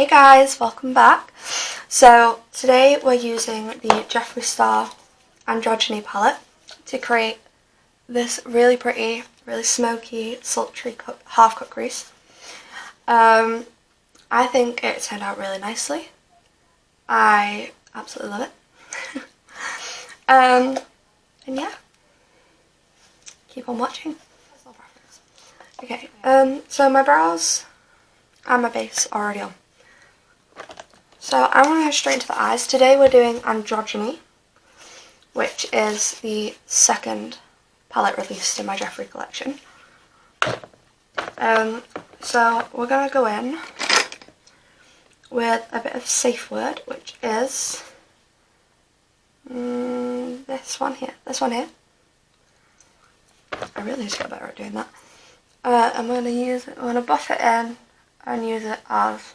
Hey guys, welcome back. So today we're using the Jeffree Star Androgyny palette to create this really pretty, really smoky, sultry half-cut crease. I think it turned out really nicely. I absolutely love it. And yeah, keep on watching. Okay, so my brows and my base are already on. So I'm going to go straight into the eyes. Today we're doing Androgyny, which is the second palette released in my Jeffree collection. So we're going to go in with a bit of safe word, which is this one here. I really need to get better at doing that. I'm going to buff it in and use it as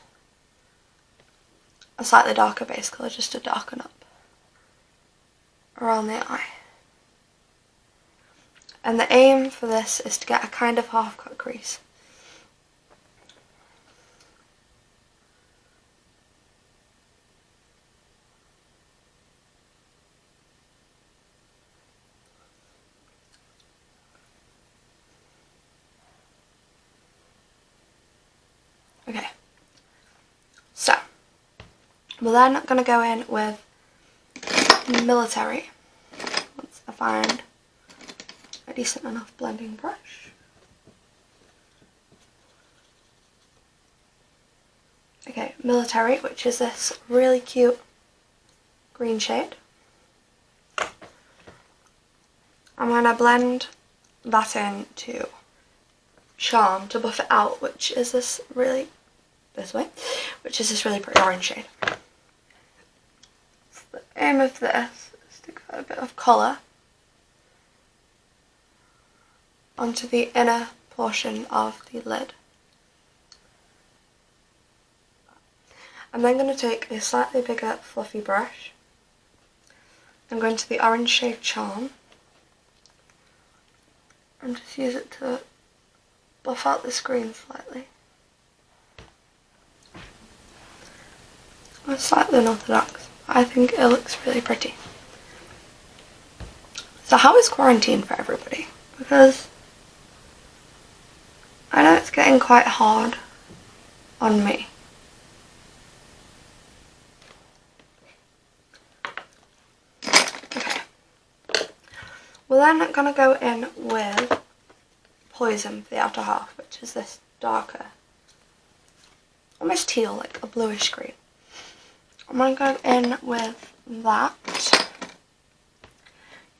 a slightly darker base colour just to darken up around the eye. And the aim for this is to get a kind of half cut crease. Okay, so we're then going to go in with Military, once I find a decent enough blending brush. Okay, Military, which is this really cute green shade. I'm going to blend that in to Charm to buff it out, which is this really pretty orange shade. So the aim of this is to get a bit of colour onto the inner portion of the lid. I'm then going to take a slightly bigger fluffy brush and go into the orange shade Charm and just use it to buff out the screen slightly. It's slightly unorthodox, but I think it looks really pretty. So how is quarantine for everybody? Because I know it's getting quite hard on me. Okay. We're then going to go in with Poison for the outer half, which is this darker, almost teal, like a bluish green. I'm going to go in with that.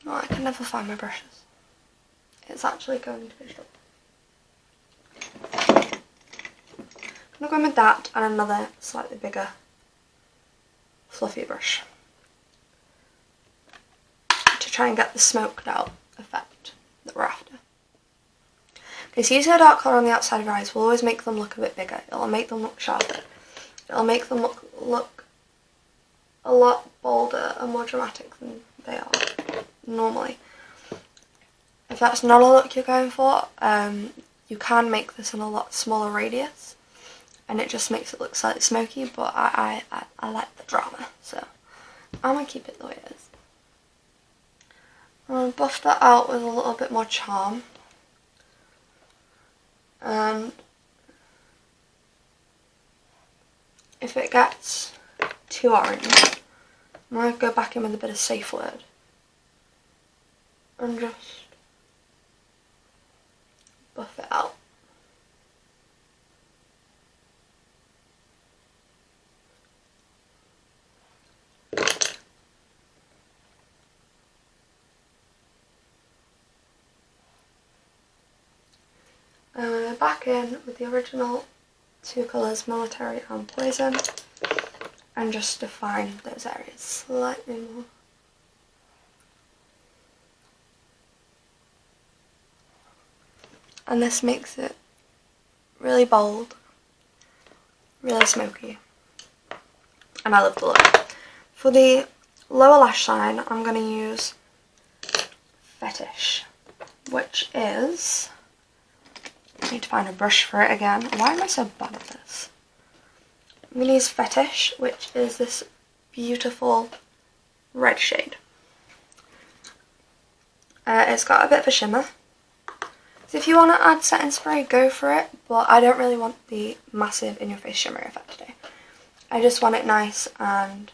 You know, I can never find my brushes. It's actually going to be short. I'm going to go in with that and another slightly bigger fluffy brush to try and get the smoked out effect that we're after. Okay, so using a dark colour on the outside of your eyes will always make them look a bit bigger. It'll make them look sharper. It'll make them look a lot bolder and more dramatic than they are normally. If that's not a look you're going for, you can make this in a lot smaller radius and it just makes it look slightly smoky, but I like the drama, so I'm going to keep it the way it is. I'm going to buff that out with a little bit more Charm. And if it gets too orange, I'm going to go back in with a bit of safe word and just buff it out. And back in with the original two colours, Military and Poison, and just define those areas slightly more. And this makes it really bold, really smoky, and I love the look. For the lower lash line, I'm going to use Fetish, which is, I need to find a brush for it again. Why am I so bad at this? I'm going to use Fetish, which is this beautiful red shade. It's got a bit of a shimmer. So if you want to add setting spray, go for it, but I don't really want the massive in-your-face shimmer effect today. I just want it nice and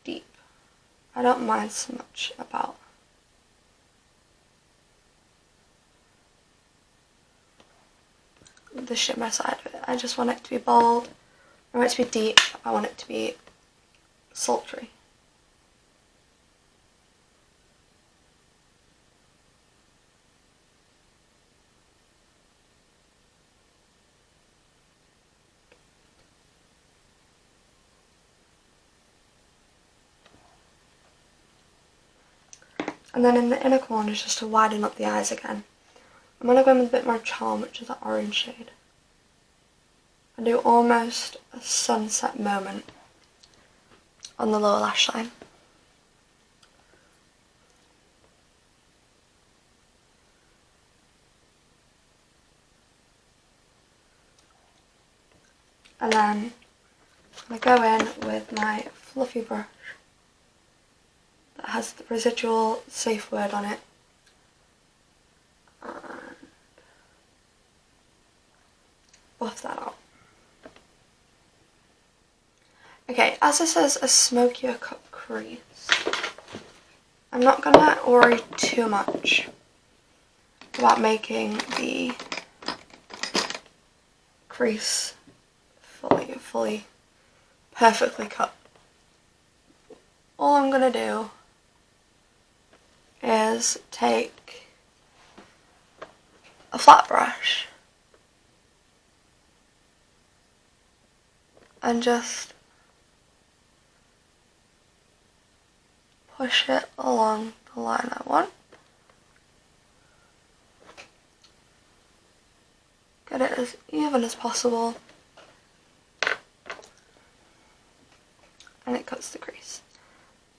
deep. I don't mind so much about the shimmer side of it. I just want it to be bold, I want it to be deep, I want it to be sultry. And then in the inner corners, just to widen up the eyes again, I'm going to go in with a bit more Charm, which is that orange shade. And do almost a sunset moment on the lower lash line. And then I'm going to go in with my fluffy brush that has the residual safe word on it. And buff that out. Okay, as this is a smokier cut crease, I'm not going to worry too much about making the crease fully perfectly cut. All I'm going to do is take a flat brush and just push it along the line I want. Get it as even as possible, and it cuts the crease.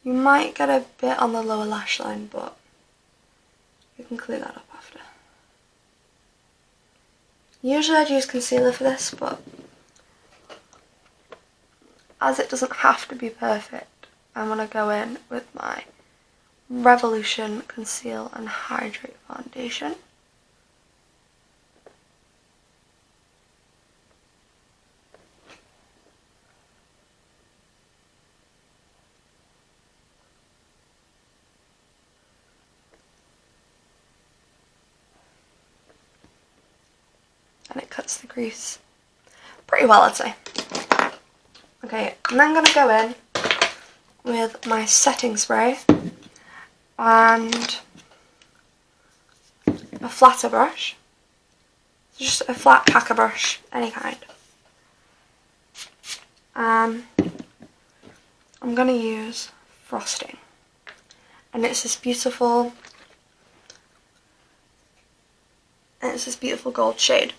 You might get a bit on the lower lash line, but you can clean that up after. Usually I'd use concealer for this, but as it doesn't have to be perfect, I'm going to go in with my Revolution Conceal and Hydrate Foundation. And it cuts the crease pretty well, I'd say. Okay, and then I'm going to go in with my setting spray and a flatter brush. Just a flat packer brush, any kind. I'm going to use Frosting. And it's this beautiful gold shade.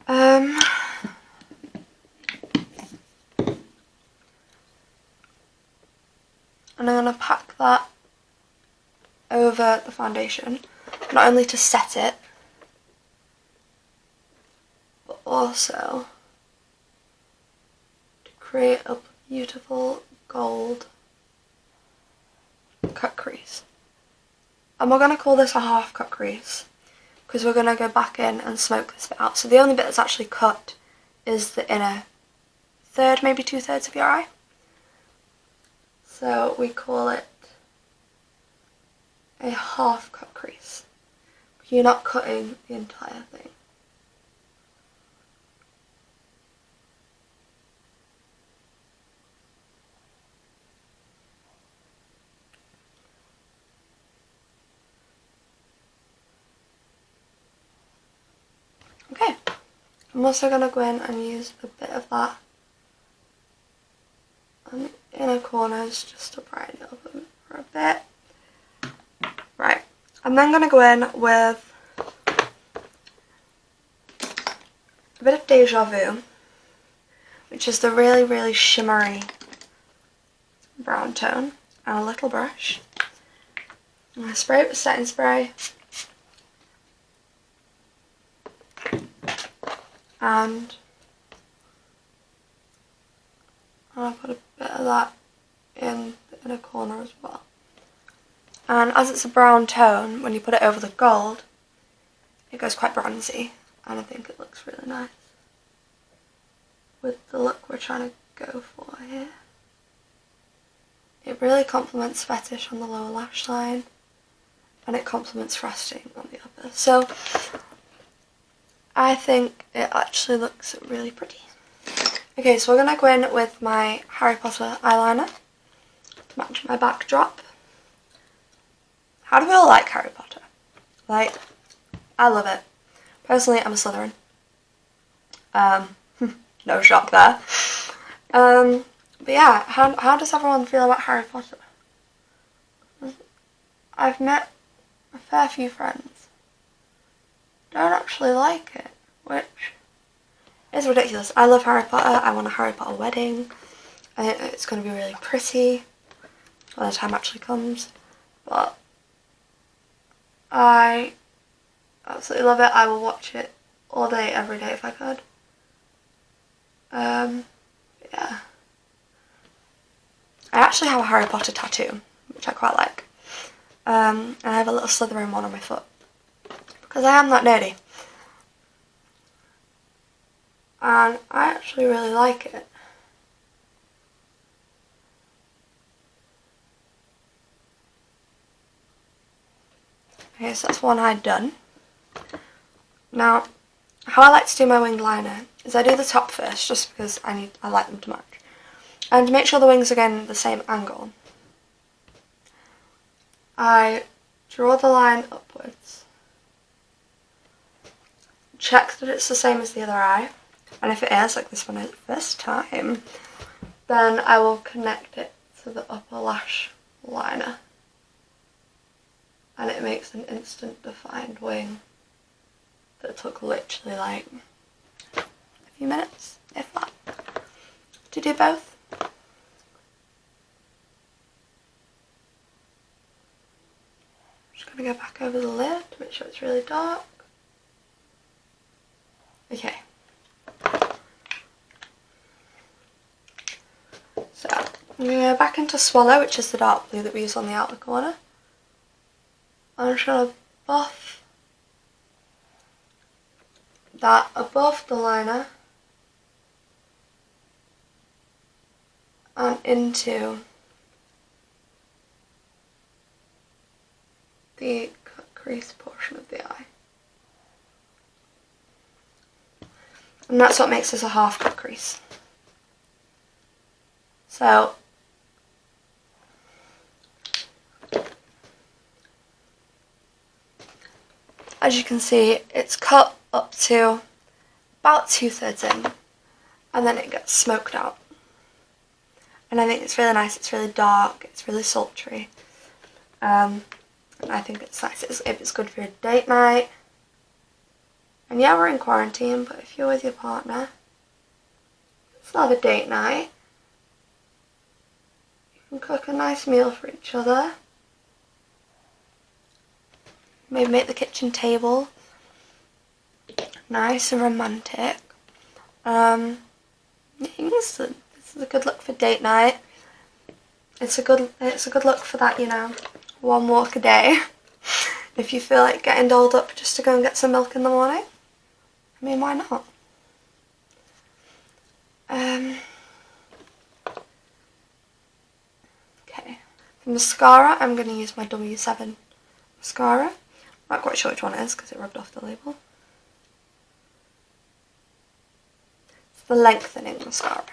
And I'm going to pack that over the foundation, not only to set it, but also to create a beautiful gold cut crease. And we're going to call this a half cut crease, because we're going to go back in and smoke this bit out. So the only bit that's actually cut is the inner third, maybe 2/3 of your eye. So we call it a half cut crease. You're not cutting the entire thing. Okay, I'm also going to go in and use a bit of that on the inner corners just to brighten it up for a bit. Right, I'm then going to go in with a bit of Deja Vu, which is the really, really shimmery brown tone, and a little brush. I'm going to spray it with setting spray. And And I'll put a bit of that in the inner corner as well. And as it's a brown tone, when you put it over the gold, it goes quite bronzy, and I think it looks really nice with the look we're trying to go for here. It really complements fetish on the lower lash line, and it complements frosting on the upper. So I think it actually looks really pretty. Okay, so we're going to go in with my Harry Potter eyeliner to match my backdrop. How do we all like Harry Potter? Like, I love it. Personally, I'm a Slytherin. No shock there. But yeah, how does everyone feel about Harry Potter? I've met a fair few friends who don't actually like it, which is ridiculous. I love Harry Potter. I want a Harry Potter wedding. I think it's going to be really pretty when the time actually comes. But I absolutely love it. I will watch it all day, every day if I could. Yeah. I actually have a Harry Potter tattoo, which I quite like. And I have a little Slytherin one on my foot, because I am that nerdy. And I actually really like it. Okay, so that's one eye done. Now, how I like to do my winged liner is I do the top first, just because I like them to match. And to make sure the wings are getting the same angle, I draw the line upwards, check that it's the same as the other eye, and if it is, like this one is this time, then I will connect it to the upper lash liner, and it makes an instant defined wing that took literally like a few minutes, if that, to do both. Just going to go back over the lid to make sure it's really dark. Okay. So I'm going to go back into Swallow, which is the dark blue that we use on the outer corner. I'm just going to buff that above the liner and into the crease portion of the eye. And that's what makes this a half cut crease. So as you can see, it's cut up to about 2/3 in, and then it gets smoked out. And I think it's really nice. It's really dark. It's really sultry. And I think it's nice if it's good for a date night. And yeah, we're in quarantine, but if you're with your partner, let's have a date night. You can cook a nice meal for each other. Maybe make the kitchen table nice and romantic. This is a good look for date night. It's a good look for that, you know, one walk a day. If you feel like getting dolled up just to go and get some milk in the morning, I mean, why not? Okay, for mascara, I'm going to use my W7 mascara. I'm not quite sure which one it is because it rubbed off the label. It's the lengthening mascara.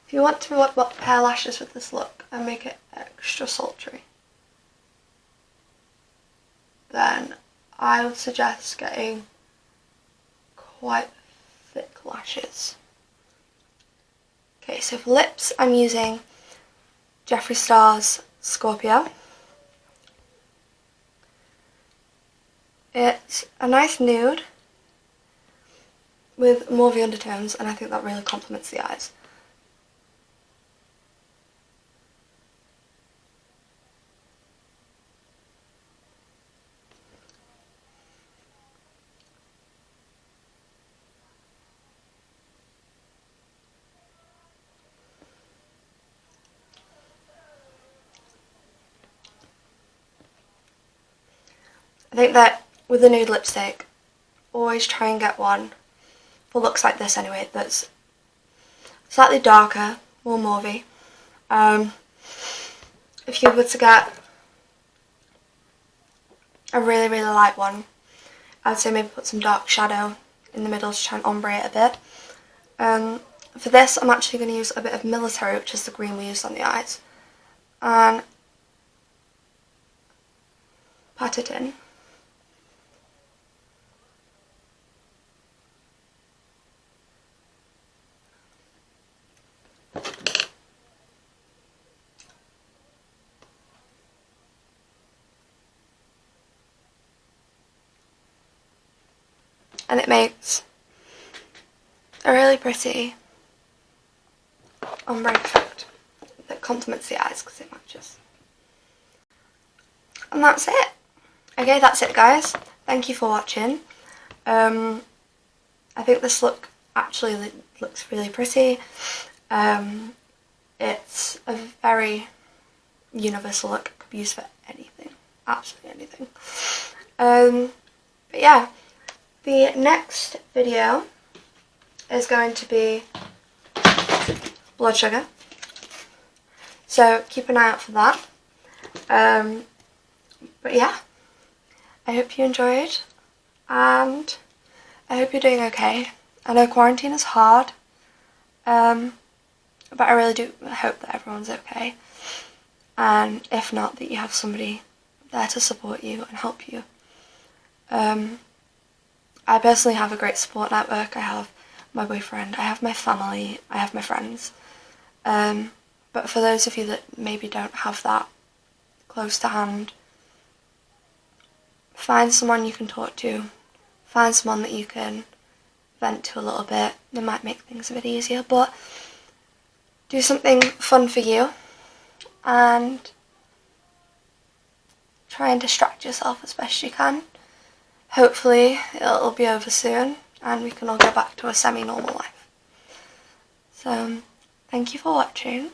If you want to pair lashes with this look and make it extra sultry, then I would suggest getting quite thick lashes. Okay, so for lips I'm using Jeffree Star's Scorpio. It's a nice nude with mauvey undertones, and I think that really complements the eyes. think that with a nude lipstick, always try and get one for looks like this anyway, that's slightly darker, more mauvey. If you were to get a really, really light one, I'd say maybe put some dark shadow in the middle to try and ombre it a bit. For this, I'm actually going to use a bit of Military, which is the green we used on the eyes, and pat it in. And it makes a really pretty ombre effect that complements the eyes because it matches. And that's it. Okay, that's it guys. Thank you for watching. I think this look actually looks really pretty. It's a very universal look. It could be used for anything. Absolutely anything. But yeah. The next video is going to be blood sugar, so keep an eye out for that. But yeah, I hope you enjoyed, and I hope you're doing okay. I know quarantine is hard, but I really do hope that everyone's okay, and if not, that you have somebody there to support you and help you. I personally have a great support network. I have my boyfriend, I have my family, I have my friends. But for those of you that maybe don't have that close to hand, find someone you can talk to. Find someone that you can vent to a little bit. It might make things a bit easier, but do something fun for you and try and distract yourself as best you can. Hopefully it'll be over soon and we can all go back to a semi-normal life. So, thank you for watching,